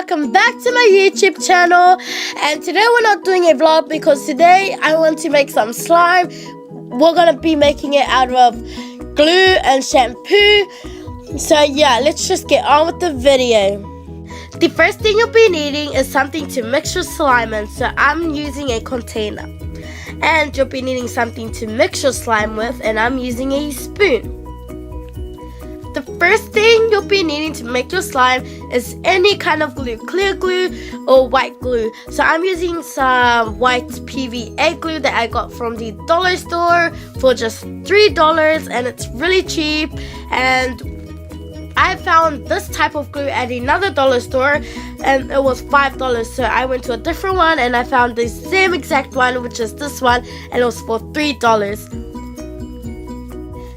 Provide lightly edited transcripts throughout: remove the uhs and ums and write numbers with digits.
welcome back to my YouTube channel. And today we're not doing a vlog because today I want to make some slime. We're gonna be making it out of glue and shampoo. So yeah, let's just get on with the video. The first thing you'll be needing is something to mix your slime in. So I'm using a container. And you'll be needing something to mix your slime with, and I'm using a spoon. The first thing you'll be needing to make your slime is any kind of glue, clear glue or white glue. So I'm using some white PVA glue that I got from the dollar store for just $3, and it's really cheap. And I found this type of glue at another dollar store and it was $5. So I went to a different one and I found the same exact one, which is this one, and it was for $3.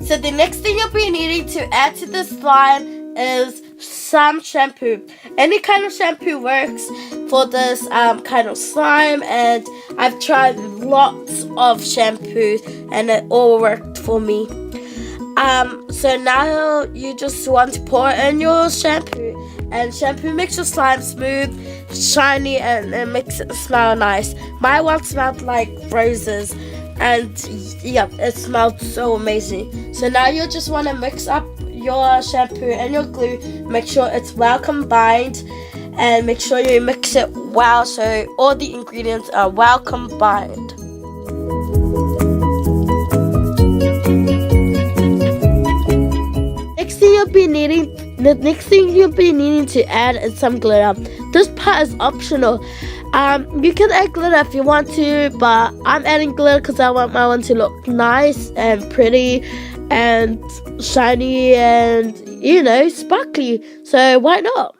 So the next thing you'll be needing to add to the slime is some shampoo. Any kind of shampoo works for this kind of slime, and I've tried lots of shampoos and it all worked for me. So now you just want to pour in your shampoo, and shampoo makes your slime smooth, shiny, and it makes it smell nice. My one smelled like roses, and yeah, it smelled so amazing. So now you just want to mix up your shampoo and your glue. Make sure it's well combined, and make sure you mix it well so all the ingredients are well combined. The next thing you'll be needing to add is some glitter. This part is optional. You can add glitter if you want to, but I'm adding glitter because I want my one to look nice and pretty and shiny and, you know, sparkly. So why not?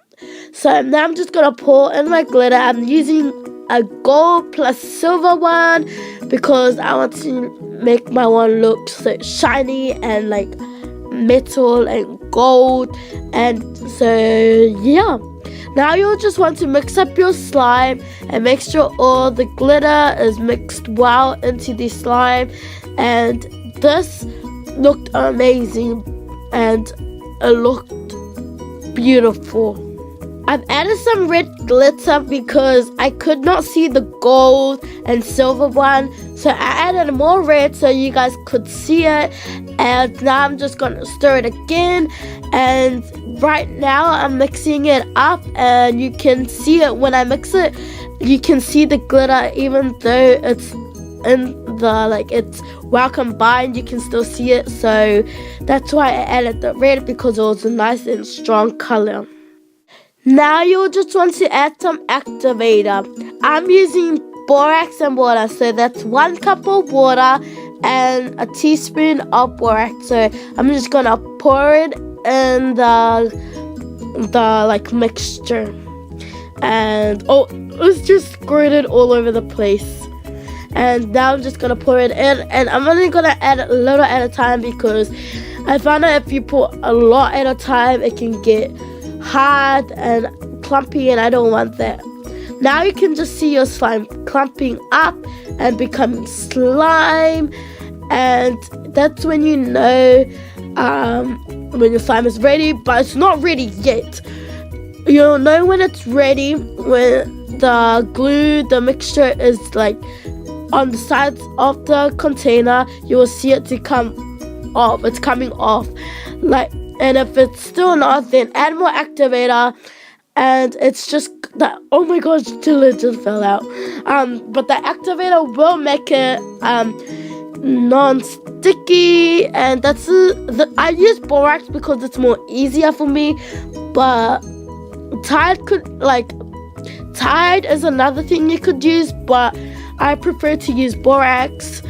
So now I'm just going to pour in my glitter. I'm using a gold plus silver one because I want to make my one look so shiny and like metal and gold. And so yeah, now you'll just want to mix up your slime and make sure all the glitter is mixed well into the slime. And this looked amazing and it looked beautiful. I've added some red glitter because I could not see the gold and silver one, so I added more red so you guys could see it. And now I'm just gonna stir it again, and right now I'm mixing it up, and you can see it when I mix it. You can see the glitter even though it's in the, like, it's well combined, you can still see it. So that's why I added the red, because it was a nice and strong color. Now you'll just want to add some activator. I'm using borax and water, so that's 1 cup of water and a teaspoon of borax. So I'm just gonna pour it in the like mixture, and oh, it's just squirted all over the place. And now I'm just gonna pour it in, and I'm only gonna add a little at a time because I found out if you pour a lot at a time, it can get hard and clumpy, and I don't want that. Now you can just see your slime clumping up and becoming slime, and that's when you know when your slime is ready, but it's not ready yet. You'll know when it's ready when the glue, the mixture is like on the sides of the container. You will see it to come off. It's coming off, like. And if it's still not, then add more activator. And it's just that, oh my gosh, till it just fell out. But the activator will make it non-sticky. And that's I use borax because it's more easier for me. But Tide is another thing you could use, but I prefer to use borax.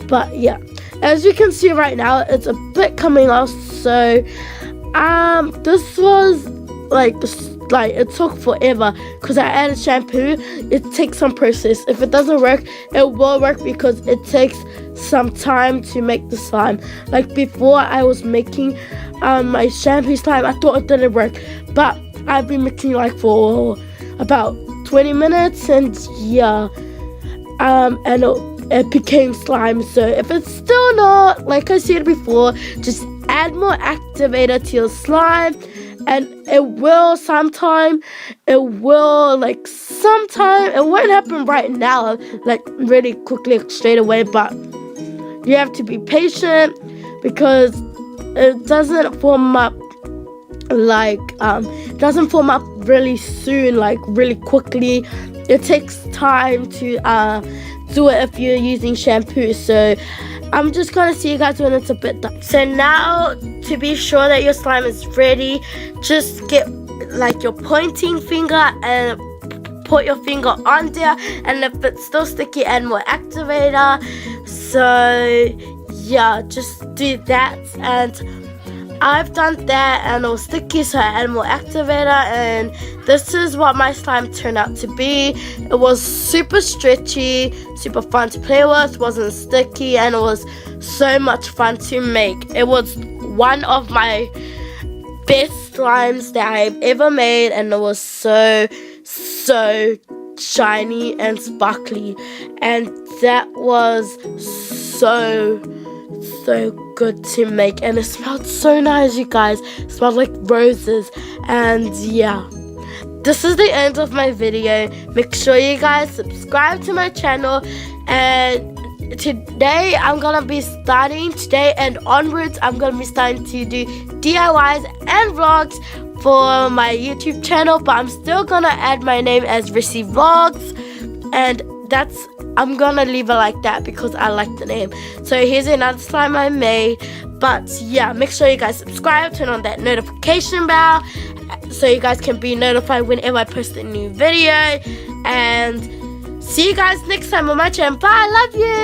But yeah, as you can see right now, it's a bit coming off. So this was like it took forever because I added shampoo. It takes some process. If it doesn't work, it will work because it takes some time to make the slime. Like before, I was making my shampoo slime, I thought it didn't work, but I've been making like for about 20 minutes, and yeah, and it became slime. So if it's still not, like I said before, just add more activator to your slime And it will sometime, it won't happen right now, like really quickly, straight away, but you have to be patient because it doesn't form up really soon, like really quickly. It takes time to do it if you're using shampoo. So I'm just gonna see you guys when it's a bit done. So now, to be sure that your slime is ready, just get like your pointing finger and put your finger on there, and if it's still sticky, add more activator. So yeah, just do that. And I've done that and it was sticky, so I added more activator, and this is what my slime turned out to be. It was super stretchy, super fun to play with, wasn't sticky, and it was so much fun to make. It was one of my best slimes that I've ever made, and it was so shiny and sparkly, and that was so good to make, and it smelled so nice, you guys. It smelled like roses. And yeah, this is the end of my video. Make sure you guys subscribe to my channel, and today and onwards I'm gonna be starting to do DIYs and vlogs for my YouTube channel, but I'm still gonna add my name as Ressie Vlogs, and I'm gonna leave it like that because I like the name. So here's another slime I made. But yeah, make sure you guys subscribe, turn on that notification bell so you guys can be notified whenever I post a new video. And see you guys next time on my channel. Bye, I love you.